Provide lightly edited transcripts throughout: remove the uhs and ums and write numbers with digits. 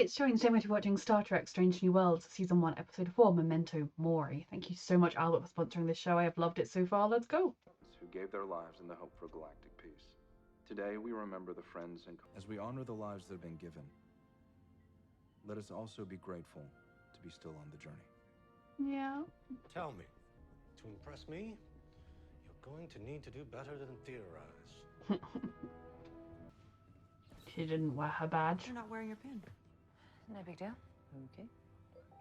it's showing the same way to watching Star Trek Strange New Worlds, Season 1, Episode 4, Memento, Mori. Thank you so much, Albert, for sponsoring this show. I have loved it so far. Let's go. Who gave their lives in the hope for galactic peace. Today, we remember the friends and... As we honor the lives that have been given, let us also be grateful to be still on the journey. Yeah. Tell me, to impress me, you're going to need to do better than theorize. She didn't wear her badge. You're not wearing your pin. No big deal. Okay.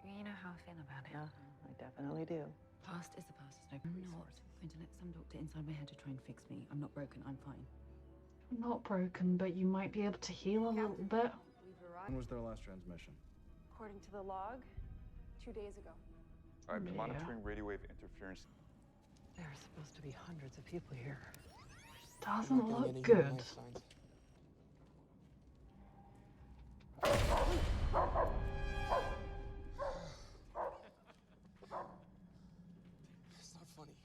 You know how I feel about it. Yeah, I definitely do. Past is the past. There's no resource. I'm not going to let some doctor inside my head to try and fix me. I'm not broken. I'm fine. Not broken, but you might be able to heal a little bit. When was their last transmission? According to the log, 2 days ago. I've been monitoring radio wave interference. There are supposed to be hundreds of people here. Doesn't look good. It's not funny.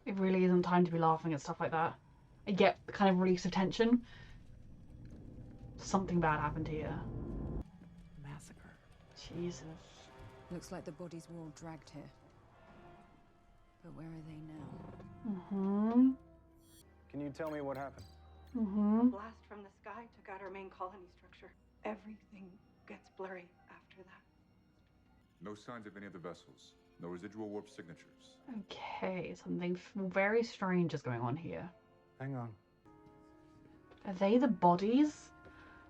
It really isn't time to be laughing at stuff like that. I get the kind of release of tension. Something bad happened here. Massacre. Jesus. Looks like the bodies were all dragged here. But where are they now? Mm-hmm. Can you tell me what happened? Mm-hmm. A blast from the sky took out our main colony structure. Everything gets blurry after that. No signs of any of the vessels. No residual warp signatures. Okay, something very strange is going on here. Hang on. Are they the bodies?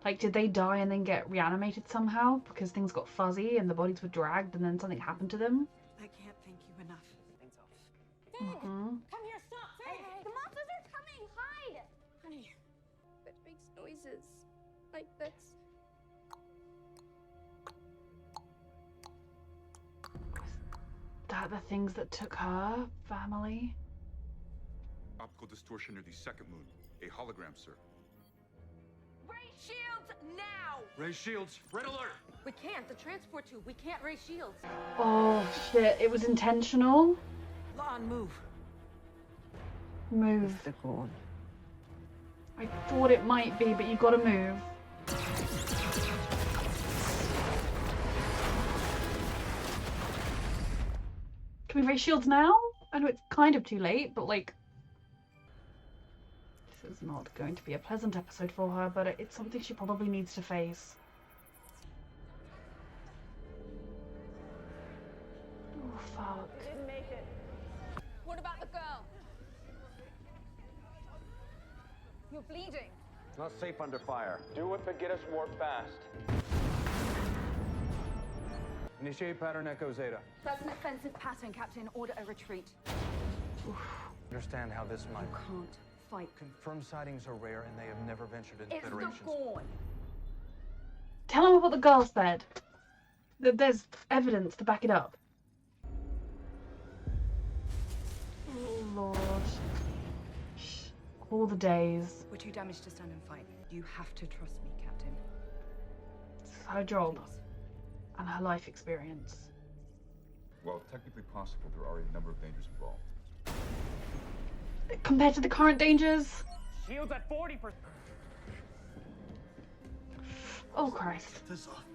Like, did they die and then get reanimated somehow because things got fuzzy and the bodies were dragged and then something happened to them? I can't thank you enough. Things off. Mm-hmm. Come here, stop! Hey, the monsters are coming! Hide! Honey. That makes noises. Like that's... That the things that took her family? Optical distortion near the second moon. A hologram, sir. Raise shields now! Raise shields. Red alert! We can't. The transport tube. We can't raise shields. Oh shit, it was intentional. Lon, move. Move. The Gorn. I thought it might be, but you gotta move. Can we raise shields now? I know it's kind of too late, but like... This is not going to be a pleasant episode for her, but it's something she probably needs to face. Oh, fuck. We didn't make it. What about the girl? You're bleeding. Not safe under fire. Do it, but get us warp fast. Initiate pattern Echo Zeta. That's an offensive pattern, Captain. Order a retreat. Understand how this might... You can't fight. Confirmed sightings are rare and they have never ventured into It's the Federations. Gorn. Tell him what the girl said. That there's evidence to back it up. Oh, Lord. All the days. We're too damaged to stand and fight. You have to trust me, Captain. It's her job. Please. And her life experience. While technically possible, there are a number of dangers involved. Compared to the current dangers? Shields at 40%. Oh, Christ. Get this off me.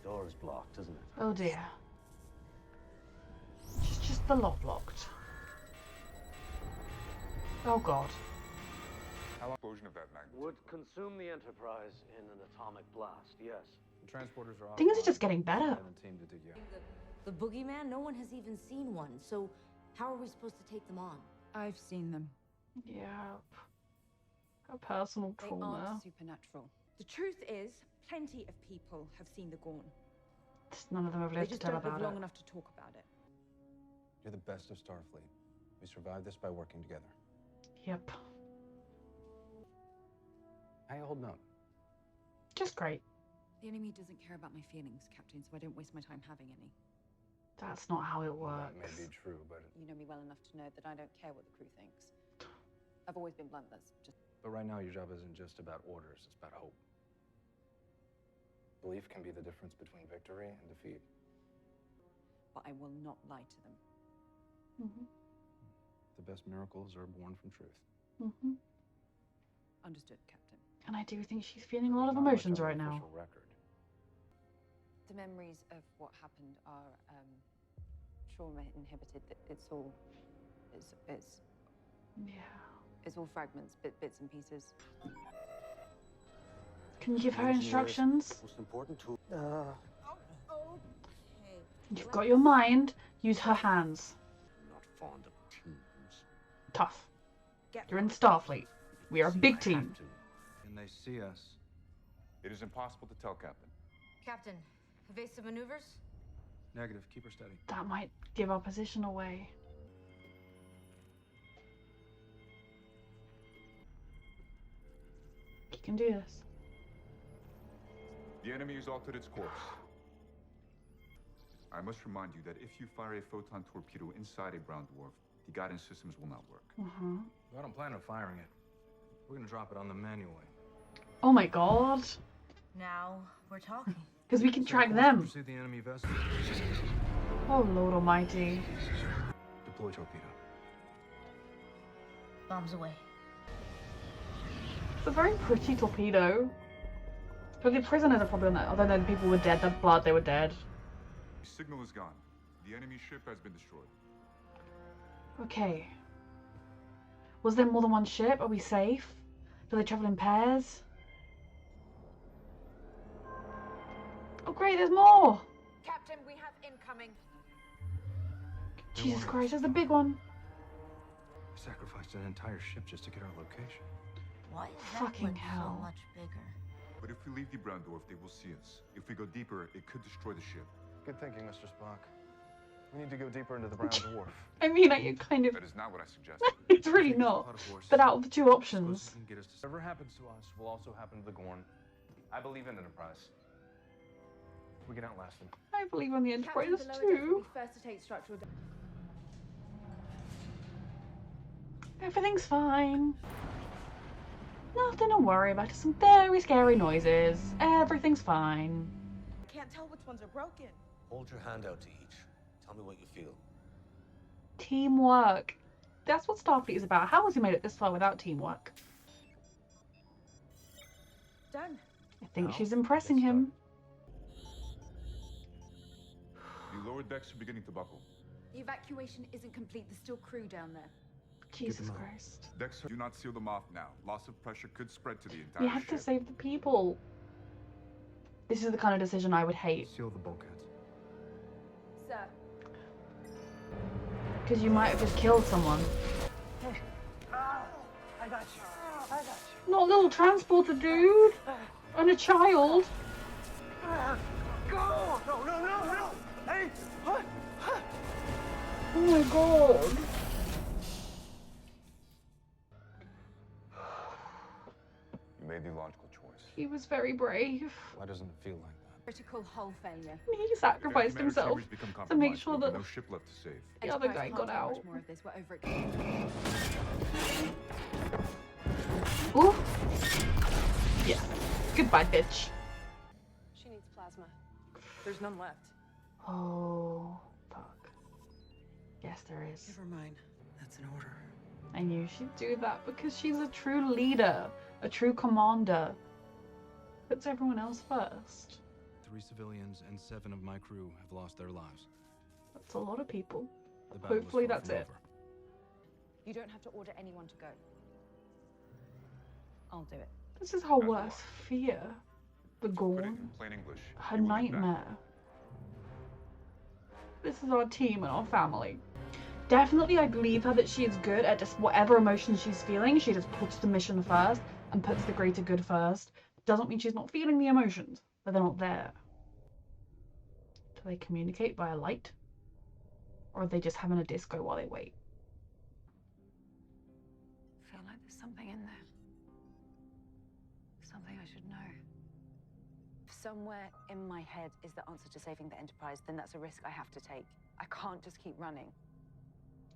Door is blocked, isn't it? Oh, dear. Just the lock blocked. Oh, God. How long explosion of that magnitude? Would consume the Enterprise in an atomic blast, yes. The transporters are Things are offline. just getting better. I have a team to dig you out. The boogeyman? No one has even seen one, so how are we supposed to take them on? I've seen them. Yep. Her personal They trauma. aren't supernatural. The truth is, plenty of people have seen the Gorn. Just none of them have They lived to just tell don't live about long it. enough to talk about it. You're the best of Starfleet. We survived this by working together. Yep. How you holding up? Just great. The enemy doesn't care about my feelings, Captain, so I don't waste my time having any. That's not how it That works. may be true, but You know me well enough to know that I don't care what the crew thinks. I've always been blunt, that's just... right now your job isn't just about orders, it's about hope. Belief can be the difference between victory and defeat. But I will not lie to them. Mm-hmm. The best miracles are born from truth. Mm-hmm. Understood, Captain. And I do think she's feeling a lot of emotions right now. The memories of what happened are trauma inhibited. It's all, Yeah. it's all fragments, bits and pieces. Can you give her instructions? Most important tool. Okay. You've got your mind. Use her hands. I'm not fond of teams. Tough. You're in Starfleet. We are a big team. Can they see us? It is impossible to tell, Captain. Captain, evasive maneuvers? Negative. Keep her steady. That might give our position away. You can do this. The enemy has altered its course. I must remind you that if you fire a photon torpedo inside a brown dwarf, the guidance systems will not work. I don't plan on firing it. We're gonna drop it on them manually. Oh my god. Now we're talking. Because we can track them. Pursue the enemy vessel. Oh Lord Almighty. Deploy torpedo. Bombs away. It's a very pretty torpedo. But the prisoners are probably on that. Although the people were dead, the blood, they were dead. The signal is gone. The enemy ship has been destroyed. Okay. Was there more than one ship? Are we safe? Do they travel in pairs? Oh great, there's more! Captain, we have incoming. Jesus Christ, there's the big one. We sacrificed an entire ship just to get our location. Why is that Fucking one hell. so much bigger? But if we leave the brown dwarf, they will see us. If we go deeper, it could destroy the ship. Good thinking, Mr. Spock. We need to go deeper into the brown dwarf. I mean, you kind of... That is not what I suggested. It's really not. But out of the two options... Whatever happens to us will also happen to the Gorn. I believe in Enterprise. We can outlast them. I believe in the Enterprise Captain, below too. deck will be first to take structural Everything's fine. Nothing to worry about. Just some very scary noises. Everything's fine. Can't tell which ones are broken. Hold your hand out to each. Tell me what you feel. Teamwork. That's what Starfleet is about. How has he made it this far without teamwork? Done. I think she's impressing him. The lower decks are beginning to buckle. The evacuation isn't complete. There's still crew down there. Jesus Christ. Decks do not seal them off now. Loss of pressure could spread to the entire We have ship. to save the people. This is the kind of decision I would hate. Seal the bulkheads. Sir. Because you might have just killed someone. I got you. I got you. Not a little transporter, dude. And a child. Go! No, no, no, no! Hey! What? Oh my god. You made the logical choice. He was very brave. Why doesn't it feel like that? Critical hull failure. He sacrificed If himself chambers become to make compromised, sure there will that be no ship left to save. the other guy Enterprise got can't take out. much more of this. We're over it. Ooh. Yeah. Goodbye, bitch. She needs plasma. There's none left. Oh, fuck. Yes, there is. Never mind. That's an order. I knew she'd do that because she's a true leader, a true commander. Puts everyone else first. 3 civilians and 7 of my crew have lost their lives. That's a lot of people. The battle is Hopefully far that's from it. over. You don't have to order anyone to go. I'll do it. This is her As worst fear. The Put it Gorn. in plain English. Her You will be back. nightmare. This is our team and our family. Definitely, I believe her that she is good at just whatever emotions she's feeling. She just puts the mission first and puts the greater good first. Doesn't mean she's not feeling the emotions, but they're not there. Do they communicate via light? Or are they just having a disco while they wait? I feel like there's something in there. Something I should know. If somewhere in my head is the answer to saving the Enterprise, then that's a risk I have to take. I can't just keep running.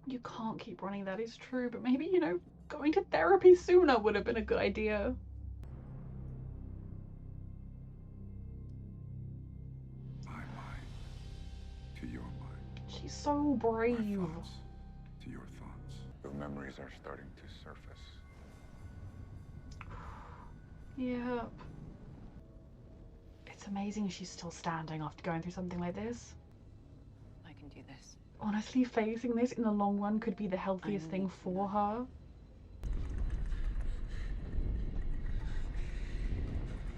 You can't keep running, that is true, but maybe, you know, going to therapy sooner would have been a good idea. My mind to your mind. She's so brave. My thoughts to your thoughts. Your memories are starting to surface. Yep. It's amazing she's still standing after going through something like this. I can do this. Honestly, facing this in the long run could be the healthiest thing for her.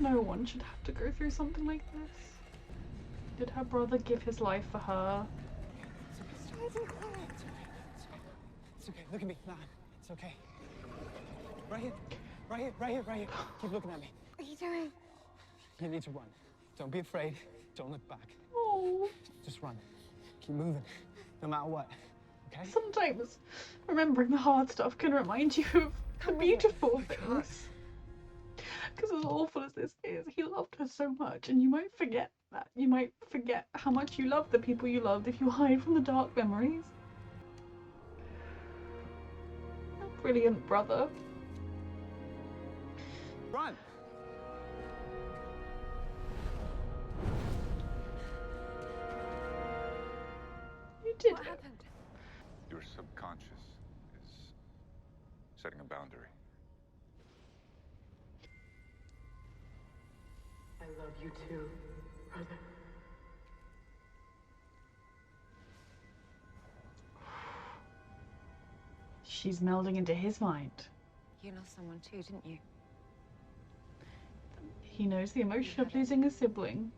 No one should have to go through something like this. Did her brother give his life for her? It's okay. Look at me. Nah, it's okay. Right here. Right here. Right here. Right here. Keep looking at me. What are you doing? You need to run. Don't be afraid. Don't look back. Oh. Just run. Keep moving. No matter what. Okay? Sometimes remembering the hard stuff can remind you of the beautiful things. Because as awful as this is, he loved her so much, and you might forget that. You might forget how much you love the people you loved if you hide from the dark memories. A brilliant brother. Run! You did What it. happened? Your subconscious is setting a boundary. I love you too, brother. She's melding into his mind. You lost someone too, didn't you? He knows the emotion of losing a sibling.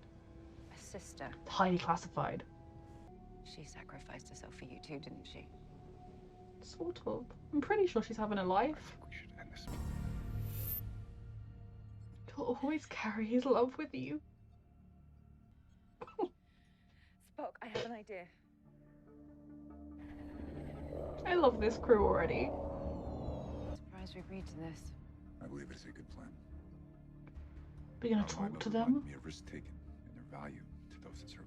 A sister. Highly classified. She sacrificed herself for you too, didn't she? Sort of. I'm pretty sure she's having a I life. think we should end this. You'll always carry his love with you. Spock, I have an idea. I love this crew already. Surprised we agreed to this. I believe it's a good plan. But you're gonna Our talk lives to remind them? me of risk taken and their value to those that survive.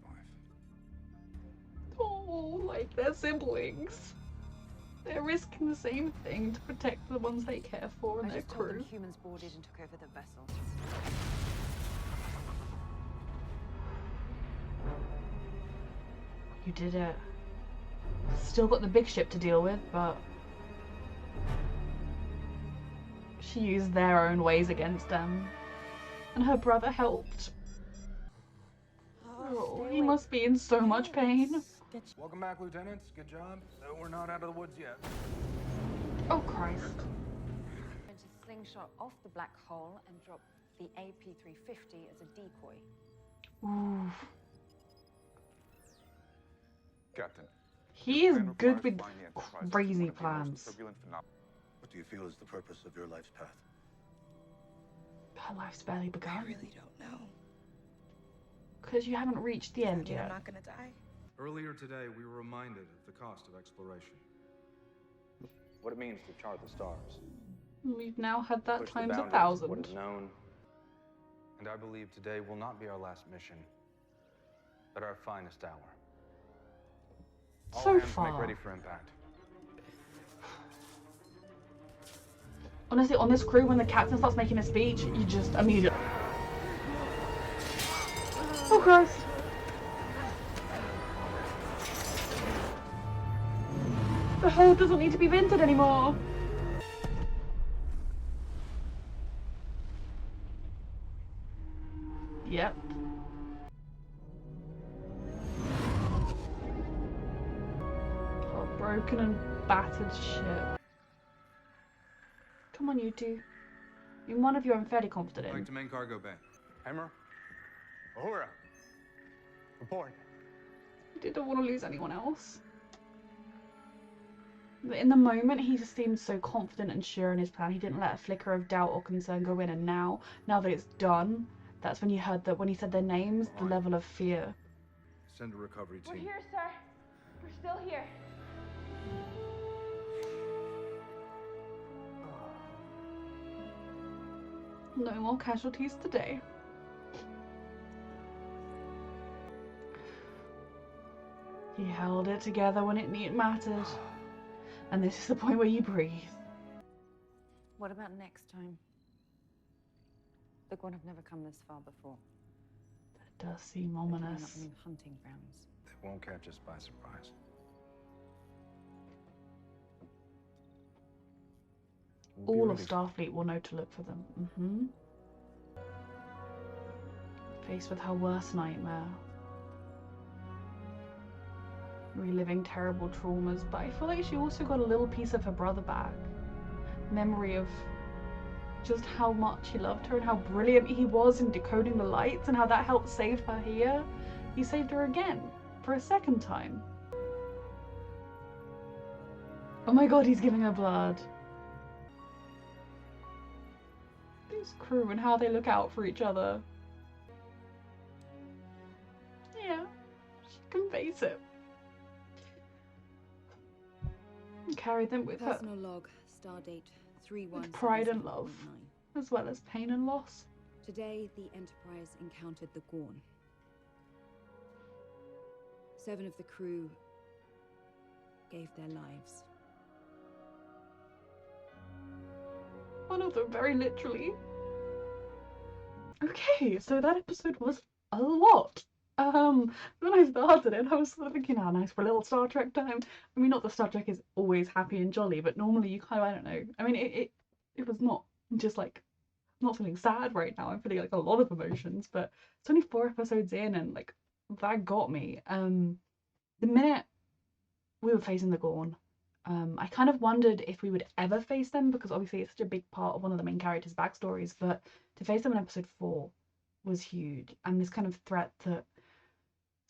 Oh, like they're siblings. They're risking the same thing to protect the ones they care for and I their just told crew. them humans boarded and took over the vessel. You did it. Still got the big ship to deal with, but she used their own ways against them. And her brother helped. Oh, he must be in so much pain. Welcome back, lieutenants. Good job. We're not out of the woods yet. Oh, Christ. Going to slingshot off the black hole and drop the AP-350 as a decoy. Ooh. Captain. He is your plan good requires with flying the Enterprise crazy through one of the most plans. turbulent phenomena. What do you feel is the purpose of your life's path? Her life's barely I begun. really don't know. Because you haven't reached the end I'm yet. not gonna die. Earlier today, we were reminded of the cost of exploration. What it means to chart the stars. We've now had that Push the times boundaries of what 1,000. is known. And I believe today will not be our last mission, but our finest hour. All So hands far. make ready for impact. Honestly, on this crew, when the captain starts making a speech, you just immediately... Oh, Christ. The hull doesn't need to be vented anymore. Yep. A broken and battered ship. Come on, you two. In one of you, I'm fairly confident Back in. to main cargo bay. Hammer. Uhura. Report. Didn't want to lose anyone else. But in the moment, he just seemed so confident and sure in his plan. He didn't let a flicker of doubt or concern go in. And now that it's done, that's when you heard that when he said their names, the level of fear. Send a recovery team. We're here, sir. We're still here. No more casualties today. He held it together when it mattered. And this is the point where you breathe. What about next time? The Gorn have never come this far before. That does seem They may not ominous. mean hunting grounds. They won't catch us by surprise. We'll be All of ready. Starfleet will know to look for them. Faced with her worst nightmare. Reliving terrible traumas, but I feel like she also got a little piece of her brother back. Memory of just how much he loved her and how brilliant he was in decoding the lights and how that helped save her here. He saved her again, for a second time. Oh my god, he's giving her blood. This crew and how they look out for each other. Yeah, she can face it. And carry them with her. Personal log, stardate 31. With pride and love, as well as pain and loss. Today, the Enterprise encountered the Gorn. 7 of the crew gave their lives. One of them, very literally. Okay, so that episode was a lot. When I started it, I was sort of thinking, oh, nice for a little Star Trek time. I mean, not that Star Trek is always happy and jolly, but normally you kind of, I don't know. I mean, it was not just like, I'm not feeling sad right now. I'm feeling like a lot of emotions, but it's only 4 episodes in, and like that got me. The minute we were facing the Gorn, I kind of wondered if we would ever face them, because obviously it's such a big part of one of the main characters' backstories, but to face them in episode 4 was huge. And this kind of threat that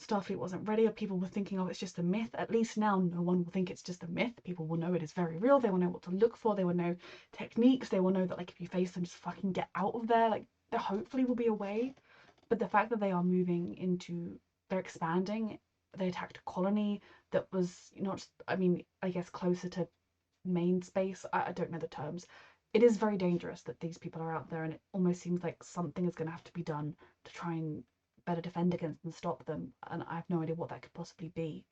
Starfleet wasn't ready, or people were thinking, oh, it's just a myth. At least now no one will think it's just a myth. People will know it is very real. They will know what to look for. They will know techniques. They will know that, like, if you face them, just fucking get out of there. Like, there hopefully will be a way. But the fact that they are moving into, they're expanding. They attacked a colony that was not, I mean, I guess closer to main space. I don't know the terms. It is very dangerous that these people are out there, and it almost seems like something is going to have to be done to try and better defend against and stop them, and I have no idea what that could possibly be.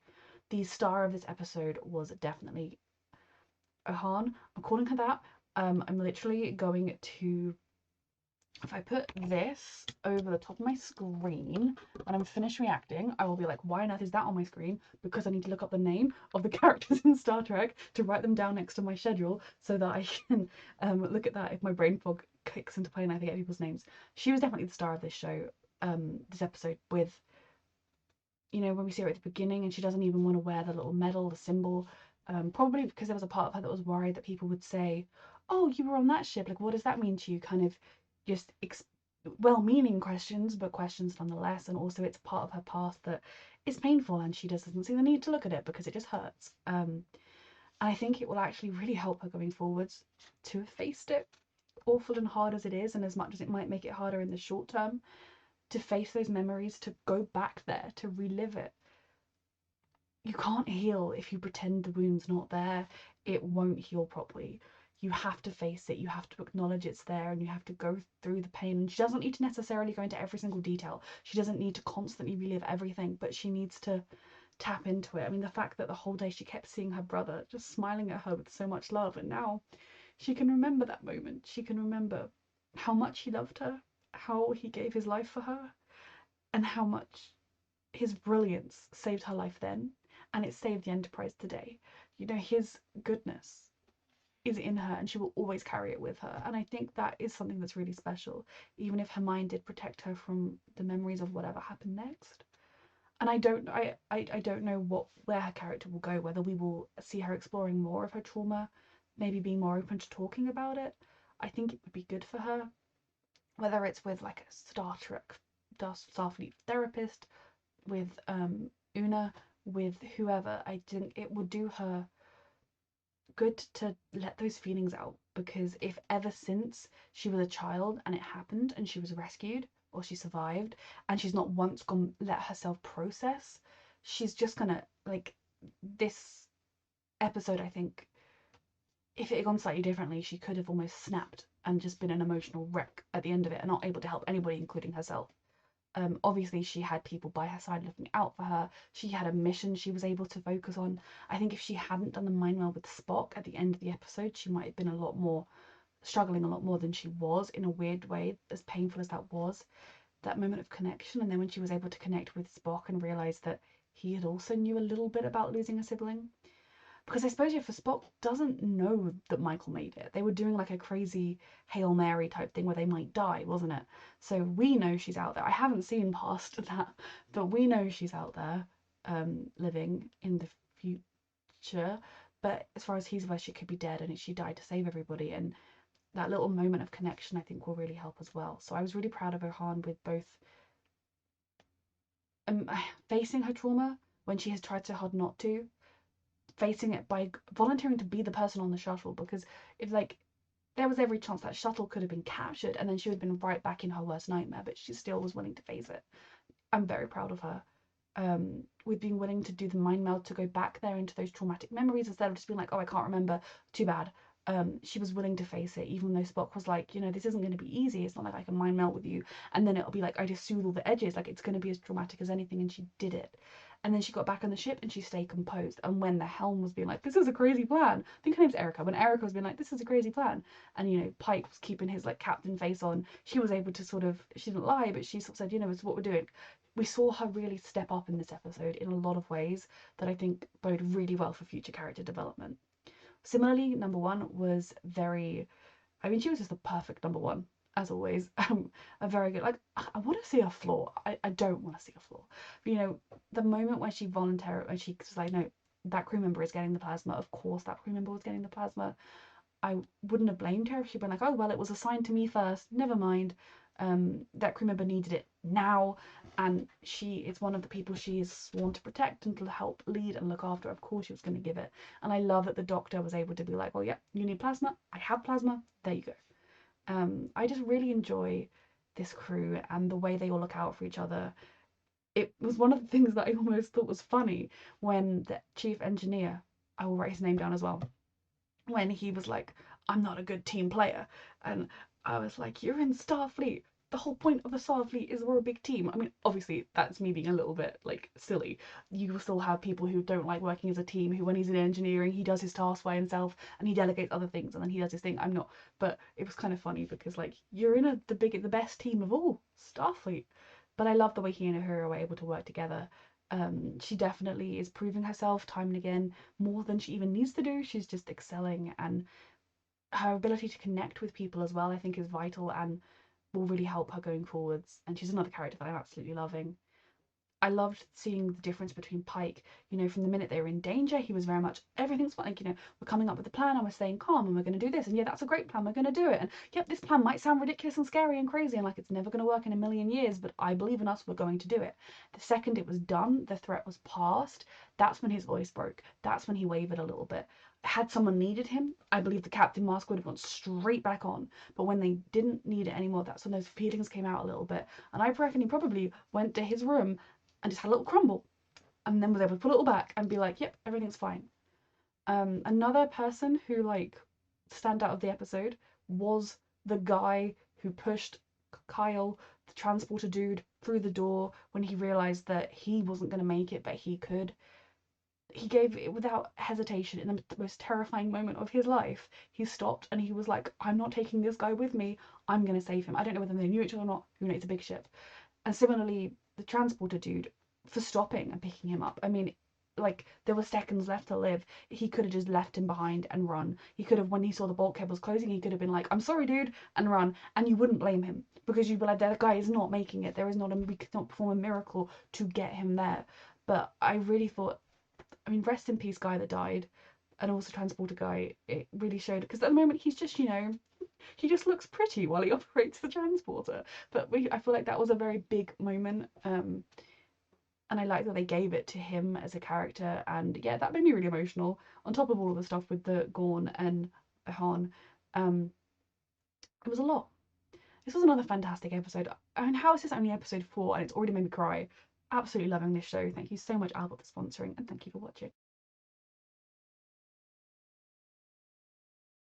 The star of this episode was definitely Ohan. I'm calling her that. I'm literally going to, if I put this over the top of my screen when I'm finished reacting, I will be like, why on earth is that on my screen? Because I need to look up the name of the characters in Star Trek to write them down next to my schedule so that I can look at that if my brain fog kicks into play and I forget people's names. She was definitely the star of this show, this episode, with, you know, when we see her at the beginning and she doesn't even want to wear the little medal, the symbol, probably because there was a part of her that was worried that people would say, oh, you were on that ship, like, what does that mean to you? Kind of just well-meaning questions, but questions nonetheless. And also it's part of her past that is painful, and she just doesn't see the need to look at it because it just hurts. And I think it will actually really help her going forwards to have faced it, awful and hard as it is, and as much as it might make it harder in the short term, to face those memories, to go back there, to relive it. You can't heal if you pretend the wound's not there. It won't heal properly. You have to face it, you have to acknowledge it's there, and you have to go through the pain. And she doesn't need to necessarily go into every single detail. She doesn't need to constantly relive everything, but she needs to tap into it. I mean, the fact that the whole day she kept seeing her brother just smiling at her with so much love, and now she can remember that moment. She can remember how much he loved her, how he gave his life for her, and how much his brilliance saved her life then, and it saved the Enterprise today. You know, his goodness is in her, and she will always carry it with her. And I think that is something that's really special, even if her mind did protect her from the memories of whatever happened next. And I don't know where her character will go, whether we will see her exploring more of her trauma, maybe being more open to talking about it. I think it would be good for her, whether it's with like a Star Trek Starfleet therapist, with Una, with whoever. I think it would do her good to let those feelings out, because if ever since she was a child and it happened and she was rescued or she survived and she's not once gone let herself process, she's just gonna, like, this episode, I think if it had gone slightly differently, she could have almost snapped and just been an emotional wreck at the end of it and not able to help anybody, including herself. Obviously she had people by her side looking out for her. She had a mission she was able to focus on. I think if she hadn't done the mind meld with Spock at the end of the episode, she might have been struggling a lot more than she was, in a weird way, as painful as that was. That moment of connection, and then when she was able to connect with Spock and realise that he had also knew a little bit about losing a sibling. because I suppose for Spock doesn't know that Michael made it. They were doing like a crazy Hail Mary type thing where they might die, wasn't it? So we know she's out there. I haven't seen past that, but we know she's out there, living in the future. But as far as he's aware, she could be dead, and she died to save everybody. And that little moment of connection, I think, will really help as well. So I was really proud of Ohan with both facing her trauma when she has tried so hard not to, facing it by volunteering to be the person on the shuttle, because if like there was every chance that shuttle could have been captured and then she would have been right back in her worst nightmare, but she still was willing to face it. I'm very proud of her. With being willing to do the mind meld to go back there into those traumatic memories instead of just being like, oh, I can't remember, too bad. She was willing to face it, even though Spock was like, you know, this isn't going to be easy. It's not like I can mind melt with you and then it'll be like I just soothe all the edges, like it's going to be as traumatic as anything. And she did it. And then she got back on the ship and she stayed composed. And when the helm was being like, this is a crazy plan, I think her name's Erica, when Erica was being like, this is a crazy plan, and you know, Pike was keeping his like captain face on, she was able to sort of, she didn't lie, but she sort of said, you know, it's what we're doing. We saw her really step up in this episode in a lot of ways that I think bode really well for future character development. Similarly, number one was very, I mean, she was just the perfect number one, as always. A very good, like, I want to see a flaw. I don't want to see a flaw. But, you know, the moment when she voluntarily, when she was like, no, that crew member is getting the plasma, of course that crew member was getting the plasma. I wouldn't have blamed her if she'd been like, oh, well, it was assigned to me first, never mind. That crew member needed it now, and it's one of the people she is sworn to protect and to help lead and look after. Of course she was going to give it. And I love that the doctor was able to be like, well, yeah, you need plasma, I have plasma, there you go. I just really enjoy this crew and the way they all look out for each other. It was one of the things that I almost thought was funny when the chief engineer, I will write his name down as well, when he was like, I'm not a good team player. And I was like, you're in Starfleet. The whole point of the Starfleet is we're a big team. I mean, obviously, that's me being a little bit, like, silly. You will still have people who don't like working as a team, who when he's in engineering, he does his tasks by himself, and he delegates other things, and then he does his thing. I'm not. But it was kind of funny, because, like, you're in the best team of all, Starfleet. But I love the way he and Uhura were able to work together. She definitely is proving herself time and again, more than she even needs to do. She's just excelling, and her ability to connect with people as well, I think, is vital and will really help her going forwards. And she's another character that I'm absolutely loving. I loved seeing the difference between Pike. You know, from the minute they were in danger, he was very much, everything's fine. Like, you know, we're coming up with a plan and we're staying calm and we're going to do this. And yeah, that's a great plan. We're going to do it. And yep, this plan might sound ridiculous and scary and crazy and like it's never going to work in a million years, but I believe in us. We're going to do it. The second it was done, the threat was past. That's when his voice broke. That's when he wavered a little bit. Had someone needed him, I believe the captain mask would have gone straight back on. But when they didn't need it anymore, that's when those feelings came out a little bit. And I reckon he probably went to his room and just had a little crumble and then was able to pull it all back and be like, yep, everything's fine. Another person who like stand out of the episode was the guy who pushed Kyle, the transporter dude, through the door when he realized that he wasn't going to make it, but he could. He gave it without hesitation in the most terrifying moment of his life. He stopped and he was like, I'm not taking this guy with me. I'm going to save him. I don't know whether they knew each other or not. Who knows, it's a big ship. And similarly, the transporter dude, for stopping and picking him up. I mean, like, there were seconds left to live. He could have just left him behind and run. He could have, when he saw the bulkhead was closing, he could have been like, I'm sorry, dude, and run. And you wouldn't blame him because you'd be like, that guy is not making it. We could not perform a miracle to get him there. But I really thought, I mean, rest in peace, guy that died, and also transporter guy. It really showed, because at the moment he's just, you know, he just looks pretty while he operates the transporter. But I feel like that was a very big moment, and I like that they gave it to him as a character. And yeah, that made me really emotional. On top of all of the stuff with the Gorn and Han, it was a lot. This was another fantastic episode. I mean, how is this only episode 4 and it's already made me cry? Absolutely loving this show. Thank you so much, Albert, for sponsoring, and thank you for watching.